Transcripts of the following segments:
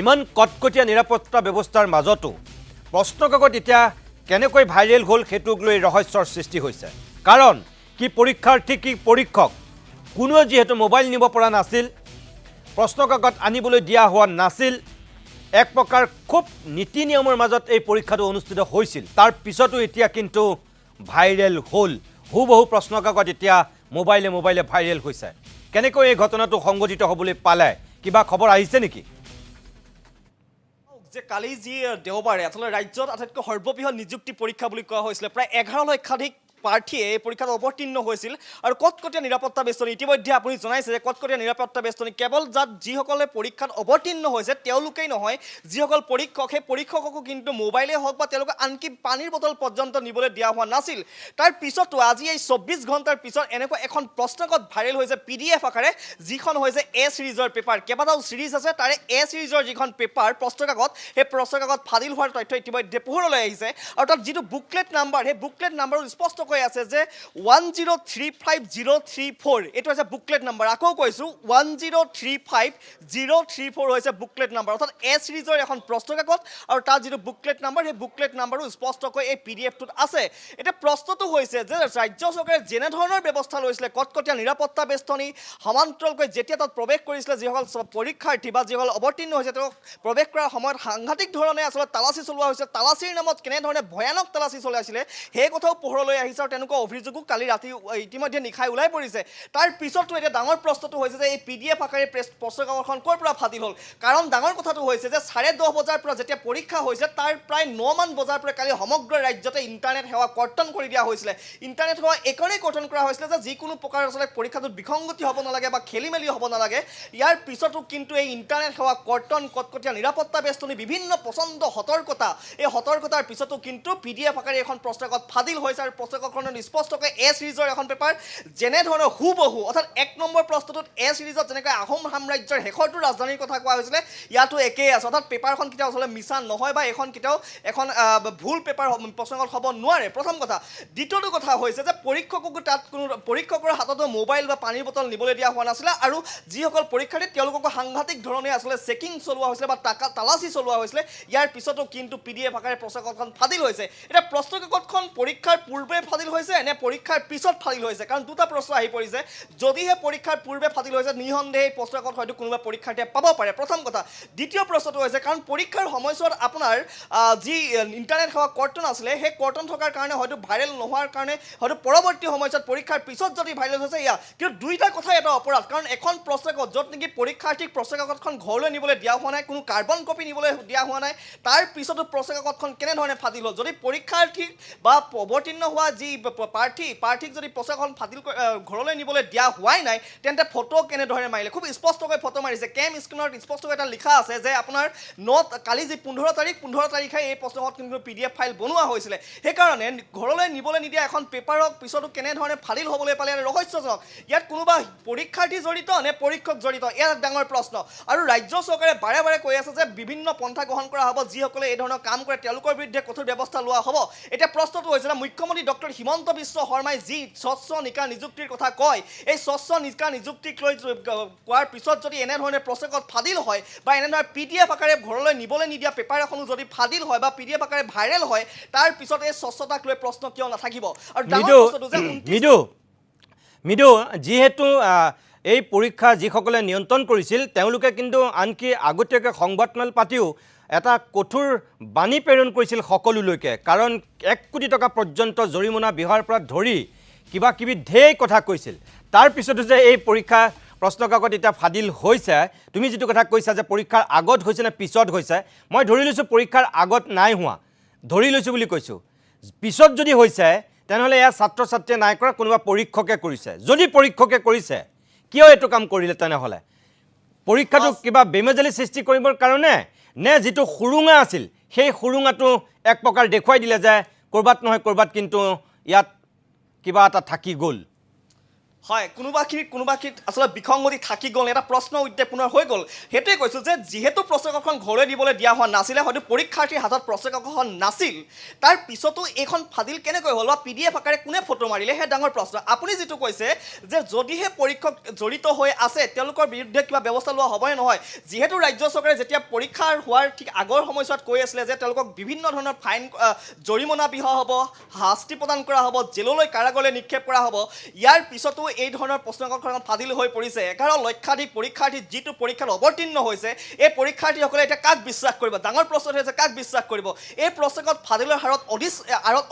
ইমান কটকটীয়া নিৰাপত্তা ব্যৱস্থাৰ মাজতো প্ৰশ্নকাকত এতিয়া কেনেকৈ ভাইৰেল হ'ল সেইটোক লৈ ৰহস্যৰ সৃষ্টি হৈছে। কাৰণ কি পৰীক্ষাৰ্থী কি পৰীক্ষক কোনোৱে যিহেতু মোবাইল নিব পৰা নাছিল, প্ৰশ্নকাকত আনিবলৈ দিয়া হোৱা নাছিল, এক প্ৰকাৰ খুব নীতি নিয়মৰ মাজত এই পৰীক্ষাটো অনুষ্ঠিত হৈছিল। তাৰ পিছতো এতিয়া কিন্তু ভাইৰেল হ'ল। হুবহু প্ৰশ্নকাকত এতিয়া মোবাইলে ভাইৰেল হৈছে। কেনেকৈ এই ঘটনাটো সংঘটিত হ'বলৈ পালে, কিবা খবৰ আহিছে নেকি? যে কালি যি দেওবাৰে আসলে ৰাজ্যত আটাইতকৈ সৰ্ববৃহৎ নিযুক্তি পৰীক্ষা বুলি কোৱা হৈছিলে, প্ৰায় 11 লক্ষাধিক প্ৰাৰ্থীয়ে এই পৰীক্ষাত অৱতীৰ্ণ হৈছিল। আৰু কটকটীয়া নিৰাপত্তা বেষ্টনী ইতিমধ্যে আপুনি জনাইছে যে কটকটীয়া নিৰাপত্তা বেষ্টনী কেৱল যিসকলে পৰীক্ষাত অৱতীৰ্ণ হৈছে তেওঁলোকেই নহয়, যিসকল পৰীক্ষক সেই পৰীক্ষককো কিন্তু মোবাইলেই হওক বা তেওঁলোকে আনকি পানীৰ বটল পৰ্যন্ত নিবলৈ দিয়া হোৱা নাছিল। তাৰ পিছতো আজি এই 24 ঘণ্টাৰ পিছত এনেকুৱা এখন প্ৰশ্নকাকত ভাইৰেল হৈছে PDF আকাৰে, যিখন হৈছে A সিৰিজৰ পেপাৰ। কেইবাটাও সিৰিজ আছে, তাৰে A সিৰিজৰ যিখন পেপাৰ প্ৰশ্নকাকত, সেই প্ৰশ্নকাকত ফাদিল হোৱাৰ তথ্য ইতিমধ্যে পোহৰলৈ আহিছে। আৰু তাত যিটো বুকলেট নাম্বাৰ, সেই বুকলেট নাম্বাৰো স্পষ্ট আছে যে 1035034 এইটো হৈছে বুকলেট নাম্বাৰ। আকৌ কৈছোঁ 1035034 হৈছে বুকলেট নাম্বাৰ, অৰ্থাৎ A সিৰিজৰ এখন প্ৰশ্নকাকত আৰু তাৰ যিটো বুকলেট নাম্বাৰ, সেই বুকলেট নাম্বাৰো স্পষ্টকৈ এই PDFটোত আছে। এতিয়া প্ৰশ্নটো হৈছে যে ৰাজ্য চৰকাৰে যেনেধৰণৰ ব্যৱস্থা লৈছিলে কটকটীয়া নিৰাপত্তা বেষ্টনী সমান্তৰালকৈ যেতিয়া তাত প্ৰৱেশ কৰিছিলে যিসকল পৰীক্ষাৰ্থী বা যিসকল অৱতীৰ্ণ হৈছে তেওঁক প্ৰৱেশ কৰাৰ সময়ত সাংঘাতিক ধৰণে আচলতে তালাচী চলোৱা হৈছে। তালাচীৰ নামত কেনেধৰণে ভয়ানক তালাচী চলাইছিলে সেই কথাও পোহৰলৈ আহিছে। আৰু তেনেকুৱা অভিযোগো কালি ৰাতি ইতিমধ্যে নিশাই ওলাই পৰিছে। তাৰ পিছতো এতিয়া ডাঙৰ প্ৰশ্নটো হৈছে যে এই PDF আকাৰে প্ৰশ্নকাকতখন ক'ৰ পৰা ফাদিল হ'ল। কাৰণ ডাঙৰ কথাটো হৈছে যে 10:30 বজাৰ পৰা যেতিয়া পৰীক্ষা হৈছে তাৰ প্ৰায় 9 মান বজাৰ পৰা কালি সমগ্ৰ ৰাজ্যতে ইণ্টাৰনেট সেৱা কৰ্তন কৰি দিয়া হৈছিলে। ইণ্টাৰনেট সেৱা এইকাৰণেই কৰ্তন কৰা হৈছিলে যে যিকোনো প্ৰকাৰ আচলতে পৰীক্ষাটোত বিসংগতি হ'ব নালাগে বা খেলিমেলি হ'ব নালাগে। ইয়াৰ পিছতো কিন্তু এই ইণ্টাৰনেট সেৱা কৰ্তন, কটকটীয়া নিৰাপত্তা বেষ্টনী, বিভিন্ন প্ৰচণ্ড সতৰ্কতা, এই সতৰ্কতাৰ পিছতো কিন্তু PDF আকাৰে এখন প্ৰশ্নকাকত ফাদিল হৈছে। আৰু প্ৰশ্নকাকতখন স্পষ্টকৈ A সিৰিজৰ এখন পেপাৰ যেনেধৰণৰ হুবহু, অৰ্থাৎ 1 নম্বৰ প্ৰশ্নটোত A সিৰিজত যেনেকৈ আহোম সাম্ৰাজ্যৰ শেষৰটো ৰাজধানীৰ কথা কোৱা হৈছিলে, ইয়াতো একেই আছে। অৰ্থাৎ পেপাৰখন কেতিয়াও আচলতে মিছা নহয় বা এখন কেতিয়াও এখন ভুল পেপাৰ প্ৰশ্নকাকত হ'ব নোৱাৰে, প্ৰথম কথা। দ্বিতীয়টো কথা হৈছে যে পৰীক্ষককো তাত কোনো পৰীক্ষকৰ হাততো মোবাইল বা পানীৰ বটল নিবলৈ দিয়া হোৱা নাছিলে। আৰু যিসকল পৰীক্ষাৰ্থী তেওঁলোককো সাংঘাতিক ধৰণে আচলতে চেকিং চলোৱা হৈছিলে বা তালাচী চলোৱা হৈছিলে। ইয়াৰ পিছতো কিন্তু PDF আকাৰে প্ৰশ্নকাকতখন ফাদিল হৈছে। এতিয়া প্ৰশ্নকাকতখন পৰীক্ষাৰ পূৰ্বে ফাদিল হৈছে নে পৰীক্ষাৰ পিছত ফাদিল হৈছে, কাৰণ দুটা প্ৰশ্ন আহি পৰিছে। যদিহে পৰীক্ষাৰ পূৰ্বে ফাদিল হৈছে নিঃসন্দেহে প্ৰশ্নকাকত হয়তো কোনোবা পৰীক্ষাৰ্থীয়ে পাব পাৰে, প্ৰথম কথা। দ্বিতীয় প্ৰশ্নটো হৈছে কাৰণ পৰীক্ষাৰ সময়ছোৱাত আপোনাৰ যি ইণ্টাৰনেট সেৱা কৰ্তন আছিলে সেই কৰ্তন থকাৰ কাৰণে হয়তো ভাইৰেল নোহোৱাৰ কাৰণে হয়তো পৰৱৰ্তী সময়ছোৱাত পৰীক্ষাৰ পিছত যদি ভাইৰেল হৈছে এয়া। কিন্তু দুইটা কথাই এটা অপৰাধ, কাৰণ এখন প্ৰশ্নকাকত য'ত নেকি পৰীক্ষাৰ্থীক প্ৰশ্নকাকতখন ঘৰলৈ নিবলৈ দিয়া হোৱা নাই, কোনো কাৰ্বন কপি নিবলৈ দিয়া হোৱা নাই, তাৰ পিছতো প্ৰশ্নকাকতখন কেনেধৰণে ফাদিল হ'ল। যদি পৰীক্ষাৰ্থীক বা অৱতীৰ্ণ হোৱা যি প্ৰাৰ্থীক যদি প্ৰশ্নকাকতখন ফাদিল ঘৰলৈ নিবলৈ দিয়া হোৱাই নাই, তেন্তে ফটো কেনেধৰণে মাৰিলে। খুব স্পষ্টকৈ ফটো মাৰিছে। কেম স্ক্ৰীনত স্পষ্টকৈ এটা লিখা আছে যে আপোনাৰ কালি যি 15 তাৰিখে এই প্ৰশ্নকাকত কিন্তু PDF ফাইল বনোৱা হৈছিলে। সেইকাৰণে ঘৰলৈ নিবলৈ নিদিয়া এখন পেপাৰক পিছতো কেনেধৰণে ফাদিল হ'বলৈ পালে ৰহস্যজনক। ইয়াত কোনোবা পৰীক্ষাৰ্থী জড়িত নে পৰীক্ষক জড়িত, এয়া ডাঙৰ প্ৰশ্ন। আৰু ৰাজ্য চৰকাৰে বাৰে বাৰে কৈ আছে যে বিভিন্ন পন্থা গ্ৰহণ কৰা হ'ব, যিসকলে এই ধৰণৰ কাম কৰে তেওঁলোকৰ বিৰুদ্ধে কঠোৰ ব্যৱস্থা লোৱা হ'ব। এতিয়া প্ৰশ্নটো হৈছে যে মুখ্যমন্ত্ৰী ডক্টৰ হিমন্ত বিশ্ব শৰ্মাই যি স্বচ্ছ নিকা নিযুক্তিৰ কথা কয়, এই স্বচ্ছ নিকা নিযুক্তিক লৈ কোৱাৰ পিছত যদি এনেধৰণে প্ৰশ্নকাকত ফাদিল হয় বা এনেধৰণে PDF আকাৰে ঘৰলৈ নিবলৈ নিদিয়া পেপাৰ এখনো যদি ফাদিল হয় বা PDF আকাৰে ভাইৰেল হয়, তাৰ পিছত এই স্বচ্ছতাক লৈ প্ৰশ্ন কিয় নাথাকিব। আৰু মৃদু যিহেতু এই পৰীক্ষা যিসকলে নিয়ন্ত্ৰণ কৰিছিল তেওঁলোকে কিন্তু আনকি আগতীয়াকৈ সংবাদমেল পাতিও এটা কঠোৰ বাণী প্ৰেৰণ কৰিছিল সকলোলৈকে। কাৰণ 1 কোটি টকা পৰ্যন্ত জৰিমনা বিহাৰ পৰা ধৰি কিবা কিবি ঢেৰ কথা কৈছিল। তাৰ পিছতো যে এই পৰীক্ষা প্ৰশ্নকাকত এতিয়া ফাদিল হৈছে, তুমি যিটো কথা কৈছা যে পৰীক্ষাৰ আগত হৈছে নে পিছত হৈছে, মই ধৰি লৈছোঁ পৰীক্ষাৰ আগত নাই হোৱা, ধৰি লৈছোঁ বুলি কৈছোঁ। পিছত যদি হৈছে তেনেহ'লে এয়া ছাত্ৰ ছাত্ৰীয়ে নাই কৰা, কোনোবা পৰীক্ষকে কৰিছে। যদি পৰীক্ষকে কৰিছে কিয় এইটো কাম কৰিলে তেনেহ'লে? পৰীক্ষাটো কিবা বেমেজালি সৃষ্টি কৰিবৰ কাৰণে নে যিটো সুৰুঙা আছিল সেই সুৰুঙাটো এক প্ৰকাৰ দেখুৱাই দিলে যে ক'ৰবাত নহয় ক'ৰবাত কিন্তু ইয়াত কিবা এটা থাকি গ'ল? হয় কোনোবাখিনিত আচলতে বিসংগতি থাকি গ'ল এটা প্ৰশ্ন উত্থাপনৰ হৈ গ'ল সেইটোৱে কৈছোঁ যে যিহেতু প্ৰশ্নকাকতখন ঘৰলৈ দিবলৈ দিয়া হোৱা নাছিলে হয়তো পৰীক্ষাৰ্থীৰ হাতত প্ৰশ্নকাকতখন নাছিল তাৰ পিছতো এইখন ফাদিল কেনেকৈ হ'ল বা PDF আকাৰে কোনে ফটো মাৰিলে সেই ডাঙৰ প্ৰশ্ন আপুনি যিটো কৈছে যে যদিহে পৰীক্ষক জড়িত হৈ আছে তেওঁলোকৰ বিৰুদ্ধে কিবা ব্যৱস্থা লোৱা হ'বনে নহয় যিহেতু ৰাজ্য চৰকাৰে যেতিয়া পৰীক্ষাৰ হোৱাৰ ঠিক আগৰ সময়ছোৱাত কৈ আছিলে যে তেওঁলোকক বিভিন্ন ধৰণৰ ফাইন জৰিমনা বিহা হ'ব শাস্তি প্ৰদান কৰা হ'ব জেললৈ কাৰাগাৰলৈ নিক্ষেপ কৰা হ'ব ইয়াৰ পিছতো এই ধৰণৰ প্ৰশ্নকাকতখন ফাদিল হৈ পৰিছে 11 লক্ষাধিক পৰীক্ষাৰ্থী যিটো পৰীক্ষাত অৱতীৰ্ণ হৈছে এই পৰীক্ষাৰ্থীসকলে এতিয়া কাক বিশ্বাস কৰিব ডাঙৰ প্ৰশ্নটো হৈছে কাক বিশ্বাস কৰিব এই প্ৰশ্নকাকত ফাদিলৰ হাৰত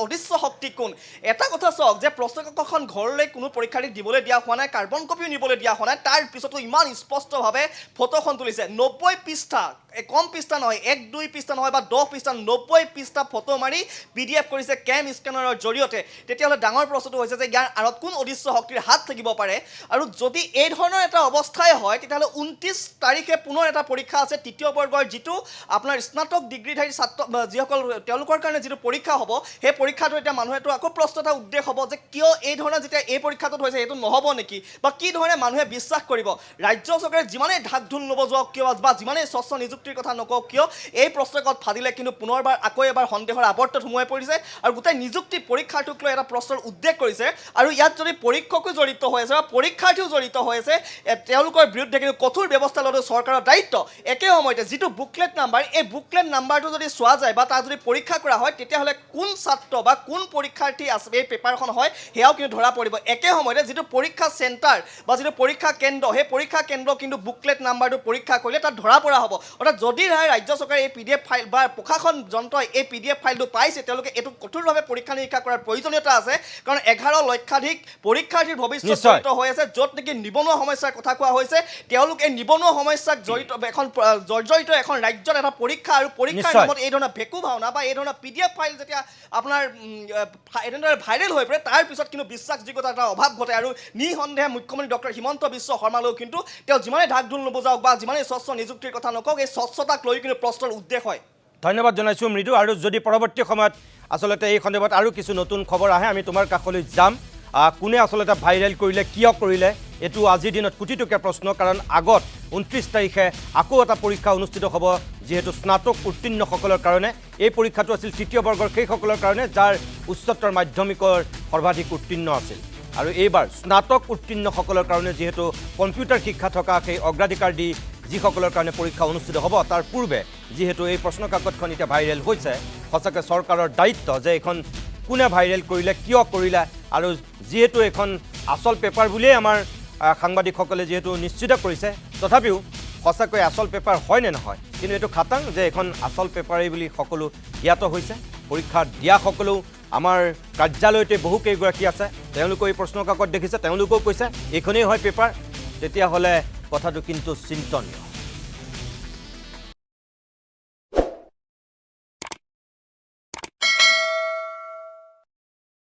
অদৃশ্য শক্তি কোন এটা কথা চাওক যে প্ৰশ্নকাকতখন ঘৰলৈ কোনো পৰীক্ষাৰ্থীক দিবলৈ দিয়া হোৱা নাই কাৰ্বন কপিও নিবলৈ দিয়া হোৱা নাই তাৰ পিছতো ইমান স্পষ্টভাৱে ফটোখন তুলিছে 90 পৃষ্ঠা কম পৃষ্ঠা নহয় 1-2 পৃষ্ঠা নহয় বা 10 পৃষ্ঠা 90 পৃষ্ঠা ফটো মাৰি PDF কৰিছে কেম স্কেনাৰৰ জৰিয়তে তেতিয়াহ'লে ডাঙৰ প্ৰশ্নটো হৈছে যে ইয়াৰ আঁৰত কোন অদৃশ্য শক্তিৰ হাত থাকিব পাৰে আৰু যদি এই ধৰণৰ এটা অৱস্থাই হয় তেতিয়াহ'লে 29 তাৰিখে পুনৰ এটা পৰীক্ষা আছে তৃতীয় বৰ্গৰ যিটো আপোনাৰ স্নাতক ডিগ্ৰীধাৰী ছাত্ৰ যিসকল তেওঁলোকৰ কাৰণে যিটো পৰীক্ষা হ'ব সেই পৰীক্ষাটো এতিয়া মানুহেতো আকৌ প্ৰশ্ন এটা উদ্দেশ্য হ'ব যে কিয় এই ধৰণৰ যেতিয়া এই পৰীক্ষাটোত হৈছে এইটো নহ'ব নেকি বা কি ধৰণে মানুহে বিশ্বাস কৰিব ৰাজ্য চৰকাৰে যিমানেই ঢাক ঢোল নবজোৱাওক কিয় বা যিমানেই স্বচ্ছ নিযুক্তিৰ কথা নকওক কিয় এই প্ৰশ্নকাকত ফাদিলে কিন্তু পুনৰবাৰ আকৌ এবাৰ সন্দেহৰ আৱৰ্তত সোমাই পৰিছে আৰু গোটেই নিযুক্তি পৰীক্ষাটোক লৈ এটা প্ৰশ্নৰ উদ্বেগ কৰিছে আৰু ইয়াত যদি পৰীক্ষকো জড়িত হৈ আছে বা পৰীক্ষাৰ্থীও জড়িত হৈ আছে তেওঁলোকৰ বিৰুদ্ধে কিন্তু কঠোৰ ব্যৱস্থা লোৱাটো চৰকাৰৰ দায়িত্ব একে সময়তে যিটো বুকলেট নাম্বাৰ এই বুকলেট নাম্বাৰটো যদি চোৱা যায় বা তাক যদি পৰীক্ষা কৰা হয় তেতিয়াহ'লে কোন ছাত্ৰ বা কোন পৰীক্ষাৰ্থী আছে এই পেপাৰখন হয় সেয়াও কিন্তু ধৰা পৰিব একে সময়তে যিটো পৰীক্ষা চেণ্টাৰ বা যিটো পৰীক্ষা কেন্দ্ৰ সেই পৰীক্ষা কেন্দ্ৰ কিন্তু বুকলেট নাম্বাৰটো পৰীক্ষা কৰিলে তাত ধৰা পৰা হ'ব অৰ্থাৎ যদি ৰাজ্য চৰকাৰে এই PDF ফাইল বা প্ৰশাসন যন্ত্ৰই এই PDF ফাইলটো পাইছে তেওঁলোকে এইটো কঠোৰভাৱে পৰীক্ষা নিৰীক্ষা কৰাৰ প্ৰয়োজনীয়তা আছে কাৰণ 11 লক্ষাধিক পৰীক্ষাৰ্থীৰ ভৱিষ্যত জড়িত হৈ আছে য'ত নেকি নিবনুৱা সমস্যাৰ কথা কোৱা হৈছে তেওঁলোকে নিবনুৱা সমস্যাক জড়িত এখন জৰ্জৰিত এখন ৰাজ্যত এটা পৰীক্ষা আৰু পৰীক্ষাৰ নামত এই ধৰণৰ ভেকু ভাওনা বা এই ধৰণৰ PDF ফাইল যেতিয়া আপোনাৰ এনেদৰে ভাইৰেল হৈ পৰে তাৰ পিছত কিন্তু বিশ্বাসযোগ্যতাৰ এটা অভাৱ ঘটে আৰু নিঃসন্দেহে মুখ্যমন্ত্ৰী ডক্টৰ হিমন্ত বিশ্ব শৰ্মালৈও কিন্তু তেওঁ যিমানে ঢাক ঢোল নবজাওক বা যিমানে স্বচ্ছ নিযুক্তিৰ কথা নকওক এই স্বচ্ছতাক লৈ কিন্তু প্ৰশ্নৰ উদ্দেশ্য হয় ধন্যবাদ জনাইছোঁ মৃদু আৰু যদি পৰৱৰ্তী সময়ত আচলতে এই সন্দৰ্ভত আৰু কিছু নতুন খবৰ আহে আমি তোমাৰ কাষলৈ যাম কোনে আচলতে ভাইৰেল কৰিলে কিয় কৰিলে এইটো আজিৰ দিনত কোটিটকীয়া প্ৰশ্ন কাৰণ আগত 29 তাৰিখে আকৌ এটা পৰীক্ষা অনুষ্ঠিত হ'ব যিহেতু স্নাতক উত্তীৰ্ণসকলৰ কাৰণে এই পৰীক্ষাটো আছিল তৃতীয় বৰ্গৰ সেইসকলৰ কাৰণে যাৰ উচ্চতৰ মাধ্যমিকৰ সৰ্বাধিক উত্তীৰ্ণ আছিল আৰু এইবাৰ স্নাতক উত্তীৰ্ণসকলৰ কাৰণে যিহেতু কম্পিউটাৰ শিক্ষা থকা সেই অগ্ৰাধিকাৰ দি যিসকলৰ কাৰণে পৰীক্ষা অনুষ্ঠিত হ'ব তাৰ পূৰ্বে যিহেতু এই প্ৰশ্নকাকতখন এতিয়া ভাইৰেল হৈছে সঁচাকৈ চৰকাৰৰ দায়িত্ব যে এইখন কোনে ভাইৰেল কৰিলে কিয় কৰিলে আৰু যিহেতু এখন আচল পেপাৰ বুলিয়েই আমাৰ সাংবাদিকসকলে যিহেতু নিশ্চিত কৰিছে তথাপিও সঁচাকৈ আচল পেপাৰ হয় নে নহয় কিন্তু এইটো খাটাং যে এখন আচল পেপাৰেই বুলি সকলো জ্ঞাত হৈছে পৰীক্ষা দিয়াসকলেও আমাৰ কাৰ্যালয়তে বহু কেইগৰাকী আছে তেওঁলোকেও এই প্ৰশ্নকাকত দেখিছে তেওঁলোকেও কৈছে এইখনেই হয় পেপাৰ তেতিয়াহ'লে কথাটো কিন্তু চিন্তনীয়